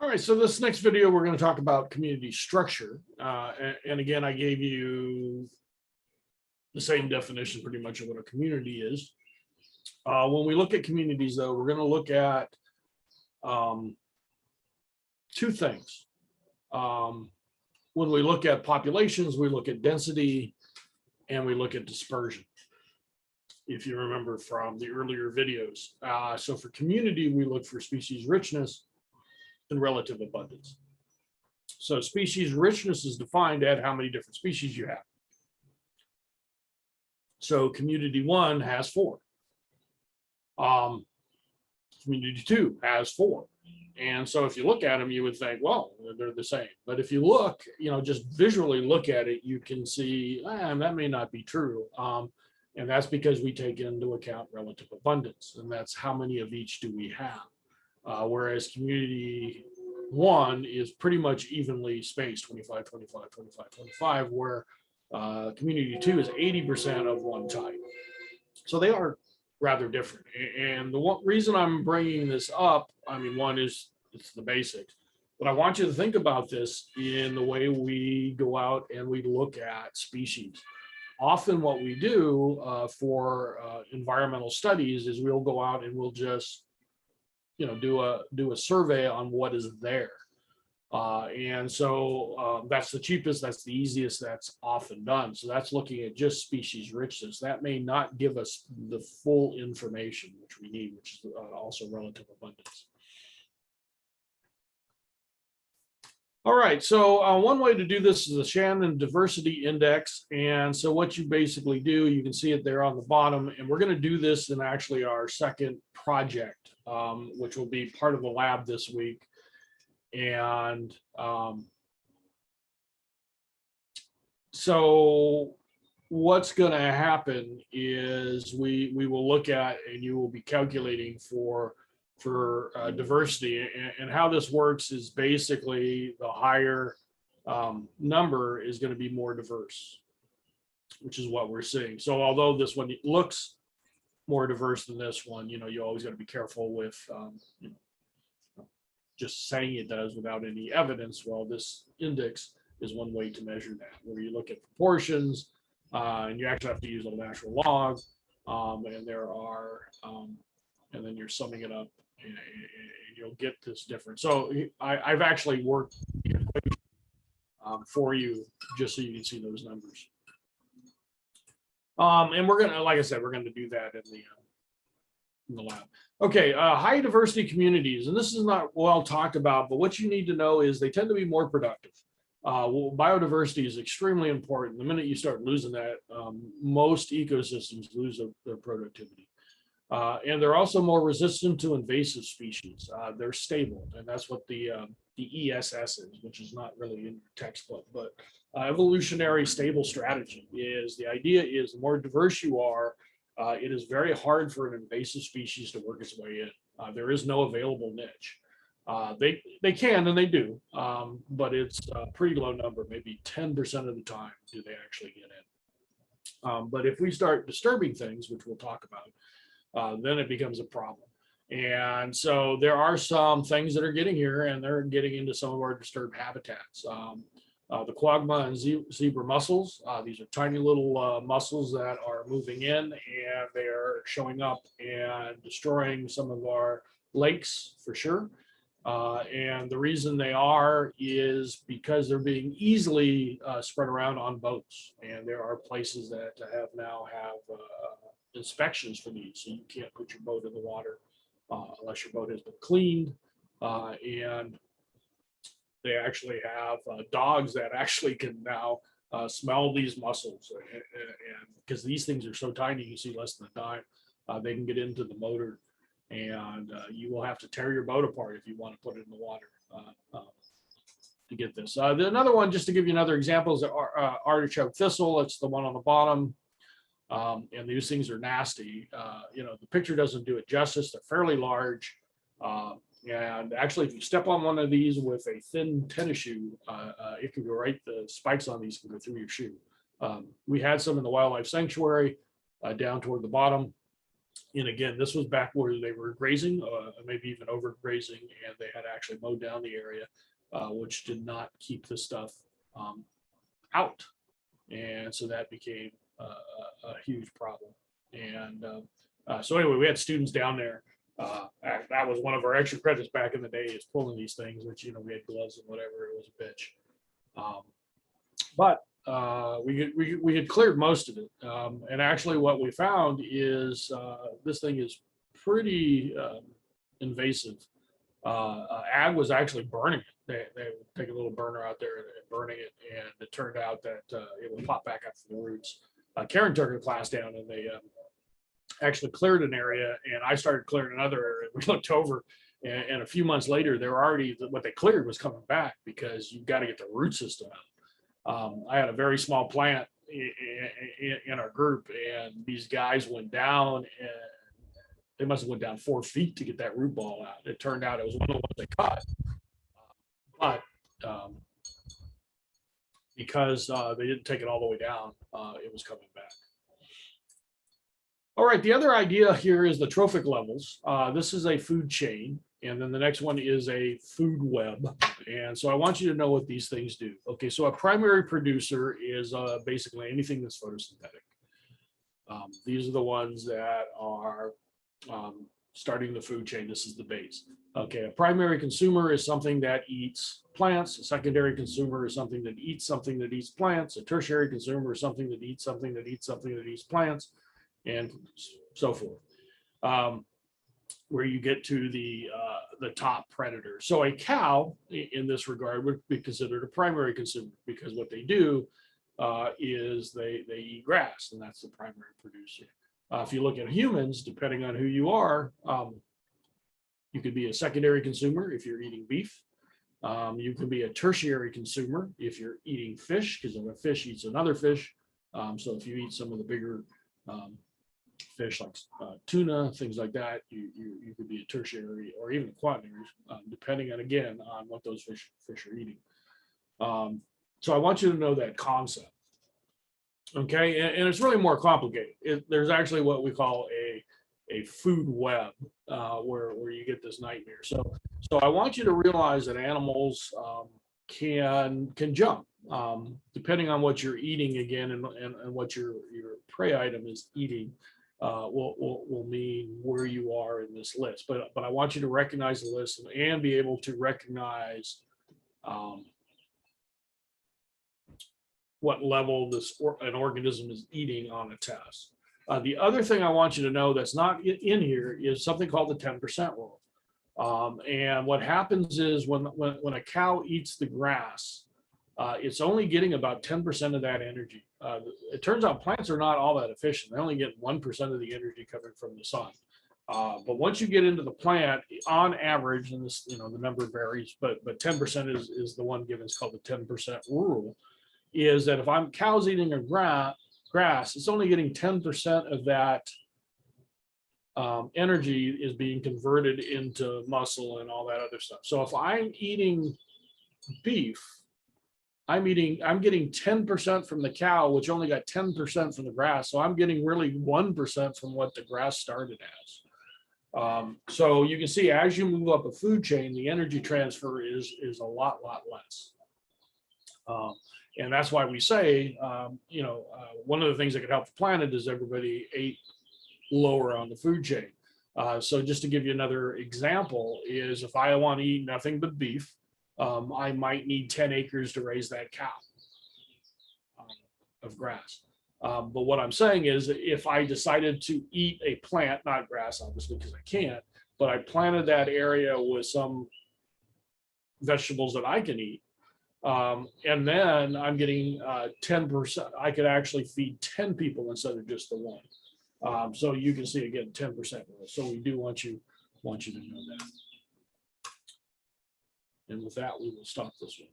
All right, so this next video, we're going to talk about community structure. And again, I gave you the same definition pretty much of what a community is. When we look at communities, though, we're going to look at two things. When we look at populations, we look at density and we look at dispersion, if you remember from the earlier videos. So for community, we look for species richness and relative abundance. So species richness is defined at how many different species you have. So community 1 has 4. Community 2 has 4. And so if you look at them, you would think, well, they're the same. But if you look, just visually look at it, you can see that may not be true. And that's because we take into account relative abundance. And that's how many of each do we have. Whereas community 1 is pretty much evenly spaced, 25, 25, 25, 25, where community 2 is 80% of one type. So they are rather different. And the reason I'm bringing this up, one is it's the basics, but I want you to think about this in the way we go out and we look at species. Often what we do for environmental studies is we'll go out and we'll just do a survey on what is there. And so that's the cheapest, that's the easiest, that's often done. So that's looking at just species richness. That may not give us the full information which we need, which is also relative abundance. All right, so one way to do this is the Shannon Diversity Index. And so what you basically do, you can see it there on the bottom, and we're going to do this in actually our second project, which will be part of the lab this week. And so what's going to happen is we will look at, and you will be calculating for diversity, and how this works is basically the higher number is going to be more diverse, which is what we're seeing. So although this one looks more diverse than this one, you always got to be careful with just saying it does without any evidence. Well, this index is one way to measure that, where you look at proportions, and you actually have to use a natural log, and there are, and then you're summing it up, and you'll get this difference. So I've actually worked the equation for you just so you can see those numbers. And we're gonna, like I said, we're gonna do that in the lab. Okay, high diversity communities, and this is not well talked about, but what you need to know is they tend to be more productive. Biodiversity is extremely important. The minute you start losing that, most ecosystems lose their productivity. And they're also more resistant to invasive species. They're stable, and that's what the ESS is, which is not really in your textbook, but evolutionary stable strategy is, the idea is the more diverse you are, it is very hard for an invasive species to work its way in. There is no available niche. They can, and they do, but it's a pretty low number, maybe 10% of the time do they actually get in. But if we start disturbing things, which we'll talk about, then it becomes a problem. And so there are some things that are getting here, and they're getting into some of our disturbed habitats. The quagga and zebra mussels, these are tiny little mussels that are moving in, and they are showing up and destroying some of our lakes for sure. And the reason they are is because they're being easily spread around on boats. And there are places that now have inspections for these, so you can't put your boat in the water unless your boat has been cleaned. And they actually have dogs that actually can now smell these mussels, and because these things are so tiny, you see less than a dime, they can get into the motor, and you will have to tear your boat apart if you want to put it in the water to get this. Another one, just to give you another example, is the artichoke thistle. It's the one on the bottom. And these things are nasty. The picture doesn't do it justice. They're fairly large. And actually, if you step on one of these with a thin tennis shoe, it can go right, the spikes on these can go through your shoe. We had some in the wildlife sanctuary down toward the bottom. And again, this was back where they were grazing, maybe even overgrazing, and they had actually mowed down the area, which did not keep the stuff out. And so that became a huge problem. And so anyway, we had students down there. That was one of our extra credits back in the day, is pulling these things, which, we had gloves and whatever. It was a bitch. But we had cleared most of it. And actually what we found is this thing is pretty invasive. Ag was actually burning it. They would take a little burner out there and burning it, and it turned out that it would pop back up from the roots. Karen took her class down, and they actually cleared an area, and I started clearing another area. We looked over, and a few months later, they were already, what they cleared was coming back, because you've got to get the root system out. I had a very small plant in our group, and these guys went down, and they must have went down 4 feet to get that root ball out. It turned out it was one of the ones they cut, but because they didn't take it all the way down, it was coming back. All right, the other idea here is the trophic levels. This is a food chain, and then the next one is a food web. And so I want you to know what these things do. Okay, so a primary producer is basically anything that's photosynthetic. These are the ones that are starting the food chain. This is the base. Okay, a primary consumer is something that eats plants. A secondary consumer is something that eats plants. A tertiary consumer is something that eats something that eats something that eats plants, and so forth. Where you get to the top predator. So a cow in this regard would be considered a primary consumer, because what they do is they eat grass, and that's the primary producer. If you look at humans, depending on who you are, you could be a secondary consumer if you're eating beef. You can be a tertiary consumer if you're eating fish, because a fish eats another fish. So if you eat some of the bigger fish like tuna, things like that, you could be a tertiary or even a quaternary, depending on, again, on what those fish are eating. So I want you to know that concept. Okay, and it's really more complicated. There's actually what we call a food web, where you get this nightmare. So I want you to realize that animals can jump, depending on what you're eating, again, and what your prey item is eating. Will mean where you are in this list. But I want you to recognize the list and be able to recognize what level an organism is eating on a test. The other thing I want you to know that's not in here is something called the 10% rule. And what happens is when a cow eats the grass, it's only getting about 10% of that energy. It turns out plants are not all that efficient. They only get 1% of the energy coming from the sun. But once you get into the plant, on average, and this, the number varies, but 10% is the one given. It's called the 10% rule. Is that if cow's eating a grass, it's only getting 10% of that energy is being converted into muscle and all that other stuff. So if I'm eating beef, I'm getting 10% from the cow, which only got 10% from the grass. So I'm getting really 1% from what the grass started as. So you can see, as you move up a food chain, the energy transfer is a lot less. And that's why we say, one of the things that could help the planet is everybody ate lower on the food chain. So just to give you another example is, if I want to eat nothing but beef, I might need 10 acres to raise that cow of grass. But what I'm saying is, if I decided to eat a plant, not grass, obviously, because I can't, but I planted that area with some vegetables that I can eat, and then I'm getting 10%, I could actually feed 10 people instead of just the one. So you can see, again, 10% rule. So we do want you to know that. And with that, we will stop this one.